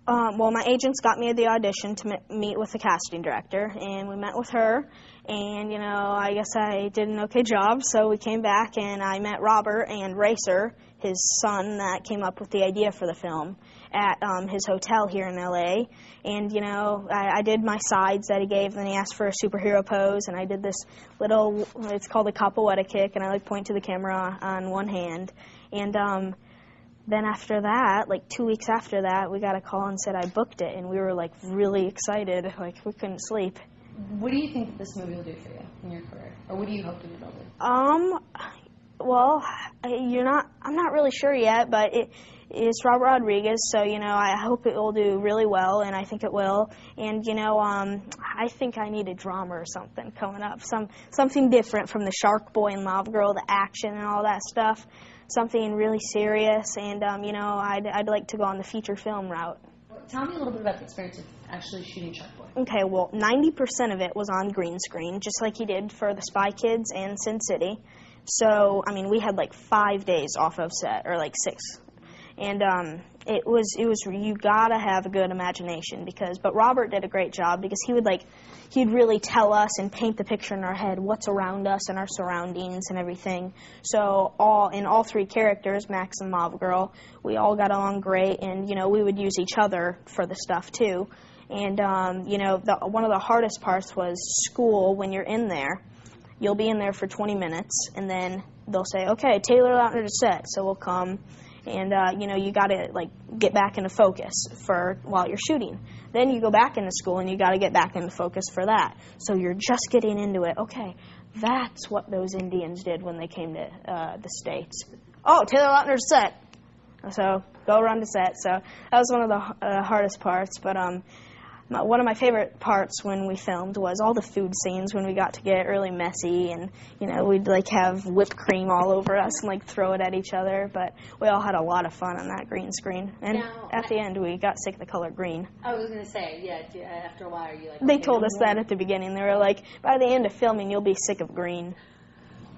Well, my agents got me the audition to meet with the casting director, and we met with her, and, you know, I guess I did an okay job, so we came back, and I met Robert and Racer, his son that came up with the idea for the film, at his hotel here in L.A., and, you know, I did my sides that he gave, and he asked for a superhero pose, and I did this little, it's called a capoeira kick, and I, like, point to the camera on one hand, and, then after that, like 2 weeks after that, we got a call and said I booked it, and we were like really excited, like we couldn't sleep. What do you think this movie will do for you in your career, or what do you hope to be able to do? Well, I'm not really sure yet, but it's Robert Rodriguez, so you know I hope it will do really well, and I think it will. And you know, I think I need a drama or something coming up, something different from the Sharkboy and Lavagirl, the action and all that stuff. Something really serious, and you know, I'd like to go on the feature film route. Tell me a little bit about the experience of actually shooting Sharkboy. Okay, well, 90% of it was on green screen, just like he did for the Spy Kids and Sin City. So, I mean, we had like 5 days off of set, or like 6. And it was you gotta have a good imagination but Robert did a great job because he'd really tell us and paint the picture in our head what's around us and our surroundings and everything. So all 3 characters, Max and Lavagirl, we all got along great, and you know we would use each other for the stuff too. And you know one of the hardest parts was school. When you're in there, you'll be in there for 20 minutes, and then they'll say, okay, Taylor Lautner to set, so we'll come. And, you know, you got to, like, get back into focus while you're shooting. Then you go back into school, and you got to get back into focus for that. So you're just getting into it. Okay, that's what those Indians did when they came to the States. Oh, Taylor Lautner's set. So go run to set. So that was one of the hardest parts. But one of my favorite parts when we filmed was all the food scenes when we got to get really messy, and you know we'd like have whipped cream all over us and like throw it at each other. But we all had a lot of fun on that green screen, and at the end we got sick of the color green. I was gonna say, yeah. After a while, are you like? They told us that at the beginning. They were like, by the end of filming, you'll be sick of green.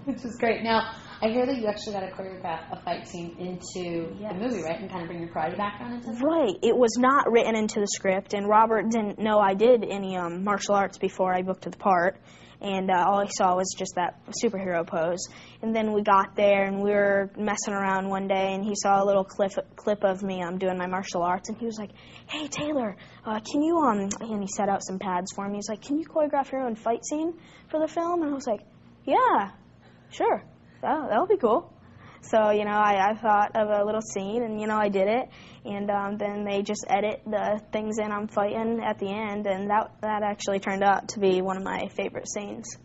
Which is great. Now, I hear that you actually got to choreograph a fight scene into the movie, right? And kind of bring your karate background into it? Right. It was not written into the script, and Robert didn't know I did any martial arts before I booked the part. And all I saw was just that superhero pose. And then we got there, and we were messing around one day, and he saw a little clip of me doing my martial arts, and he was like, hey, Taylor, can you, and he set out some pads for me. He's like, can you choreograph your own fight scene for the film? And I was like, yeah, sure. That'll be cool. So, you know, I thought of a little scene, and, you know, I did it. And then they just edit the things in I'm fighting at the end, and that actually turned out to be one of my favorite scenes.